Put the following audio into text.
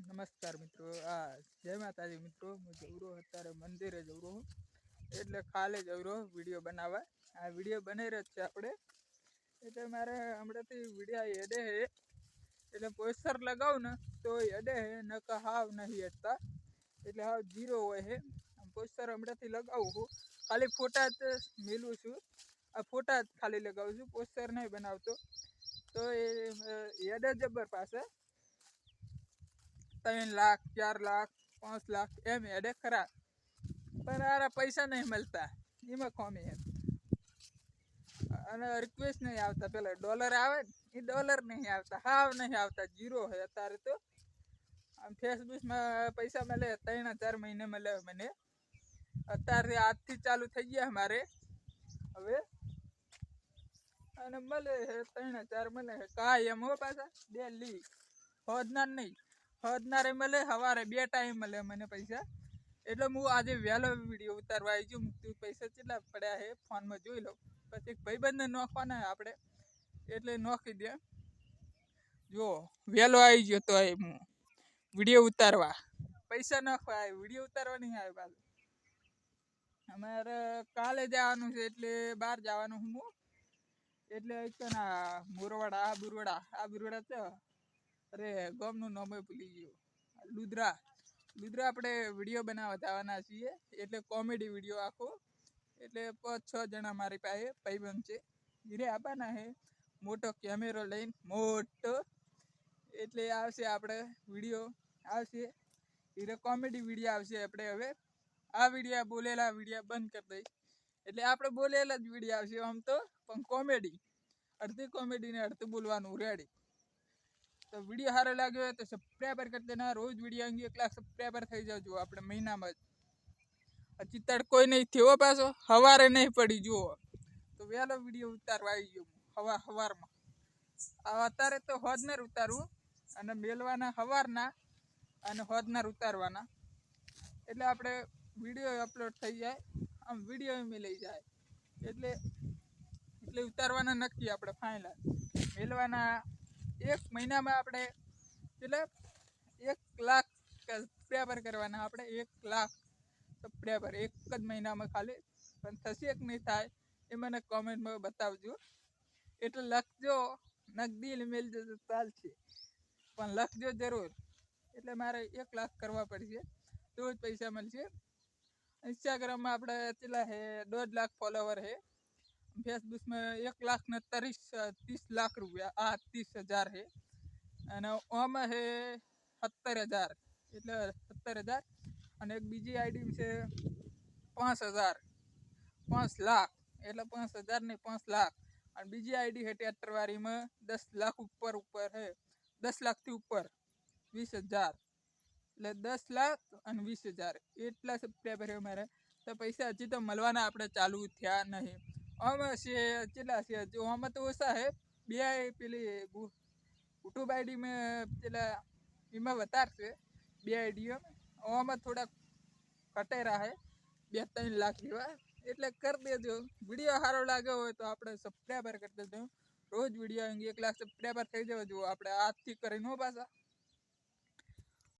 નમસ્કાર મિત્રો, જય માતાજી મિત્રો. હું જવરો અત્યારે મંદિરે જવરો હું, એટલે ખાલે જવરો વિડીયો બનાવવા. આ વિડીયો બનાવી રહ્યો છે આપણે, એટલે મારે હમણાંથી વિડીયો હેડે હે, એટલે પોસ્ટર લગાવું ને તો હેડે હે, નકર હાવ નહીં હેડતા, એટલે હાવ જીરો હોય હે. પોસ્ટર હમણાંથી લગાવું છું, ખાલી ફોટા જ મેલું છું. આ ફોટા જ ખાલી લગાવું છું, પોસ્ટર નહીં બનાવતો. તો એ હેડે જબર પાસે 3 લાખ 4 લાખ 5 લાખ એમ હેડે ખરા, પણ આરા પૈસા નહીં મળતા, એમાં ખોમી એમ. અને રિક્વેસ્ટ નહીં આવતા, પેલા ડોલર આવે ને એ ડોલર નહીં આવતા, હાવ નહીં આવતા, જીરો છે અત્યારે તો. આમ ફેસબુકમાં પૈસા મળે 3-4 મહિને મળે મને, અત્યારે આજથી ચાલુ થઈ ગયા મારે હવે. અને મળે 3-4 મળે કાંઈ એમ હો, પાછા ડેલી હોદનાર નહીં, હોદનારે મળે, સવારે 2 ટાઈમ મળે મને પૈસા. એટલે હું આજે વહેલો વિડીયો ઉતારવા આવી છું. પૈસા કેટલા પડ્યા છે ફોનમાં જોઈ લઉં, પછી ભાઈબંધને નોખવાના આપણે, એટલે નોખી દે. જો વહેલો આવી ગયો તો હું વિડીયો ઉતારવા, પૈસા નાખવા આવ્યો, વિડીયો ઉતારવા નહીં આવ્યો પાછું. અમારે કાલે જવાનું છે, એટલે બહાર જવાનું હું, એટલે મુરવાડા આ બુરવાડા છે. અરે ગામનું નામ ભૂલી ગયો, લુદ્રા આપણે વિડીયો બનાવવા જવાના છીએ, એટલે કોમેડી વિડીયો આખો. એટલે 5-6 જણા મારી પાસે ભાઈબંધ છે, હીરે આવવાના છે મોટો કેમેરો લઈને, મોટો. એટલે આવશે આપણે વિડીયો આવશે, હીરે કોમેડી વિડીયો આવશે. આપણે હવે આ વિડીયો બોલેલા વિડીયો બંધ કરી દઈ, એટલે આપણે બોલેલા જ વિડીયો આવશે આમ તો, પણ કોમેડી, અડધી કોમેડી ને અડધું બોલવાનું રેડી. તો વિડીયો સારો લાગ્યો હોય તો સબસ્ક્રાઈબર કરી દેના. રોજ વિડીયો અંગે 1 લાખ સબસ્ક્રાઈબર થઈ જાવ આપણે મહિનામાં જ. હજી તડકોય નહીં થયો પાછો, સવારે નહીં પડી જુઓ તો વહેલો વિડીયો ઉતારવા આવી ગયો સવારમાં. અત્યારે તો હોદનાર ઉતારવું, અને મેલવાના સવારના, અને હોદનાર ઉતારવાના, એટલે આપણે વિડીયો અપલોડ થઈ જાય, આમ વિડીયો મેલાઈ જાય. એટલે ઉતારવાના નક્કી આપણે ફાઇનલ. મેલવાના 1 મહિનામાં આપણે એટલે 1 લાખ સબસ્ક્રાઈબર કરવાના આપણે, 1 લાખ સબસ્ક્રાઈબર એક જ મહિનામાં ખાલી. પણ થશે કે નહીં થાય એ મને કોમેન્ટમાં બતાવજો. એટલે લખજો, નકદી મેલજો તો ચાલશે, પણ લખજો જરૂર. એટલે મારે 1 લાખ કરવા પડશે તો જ પૈસા મળશે. ઇન્સ્ટાગ્રામમાં આપણે કેટલા છે, 1.5 લાખ ફોલોવર છે. ફેસબુકમાં 1,30,00,000 લાખ રૂપિયા, 30,000 છે. અને આમાં છે 17,000, એટલે 17,000. અને એક બીજી આઈડી છે 5,000, 5 લાખ, એટલે 5,000 ને 5 લાખ. અને બીજી આઈડી છે ટ્રેક્ટરવાળીમાં 10 લાખ ઉપર છે, 10 લાખથી ઉપર 20,000, એટલે 10 લાખ અને 20,000 એટલા સબસ્ક્રાઈબર છે મારે. તો પૈસા હજી તો મળવાના આપણે ચાલુ થયા નહીં. આમાં છે કેટલા છે, જો આમાં તો ઓછા છે. 2 પેલી યુટ્યુબ આઈડીમાં પેલા એમાં વધારે છે, 2 આઈડીઓ આમાં થોડાક કટેરા છે, 2-3 લાખ જેવા. એટલે કરી દેજો. વિડીયો સારો લાગ્યો હોય તો આપણે સબસ્ક્રાઈબર કરી દેજો. રોજ વિડીયો 1 લાખ સબસ્ક્રાઈબર થઈ જવા જુઓ આપણે આજથી કરીને પાછા.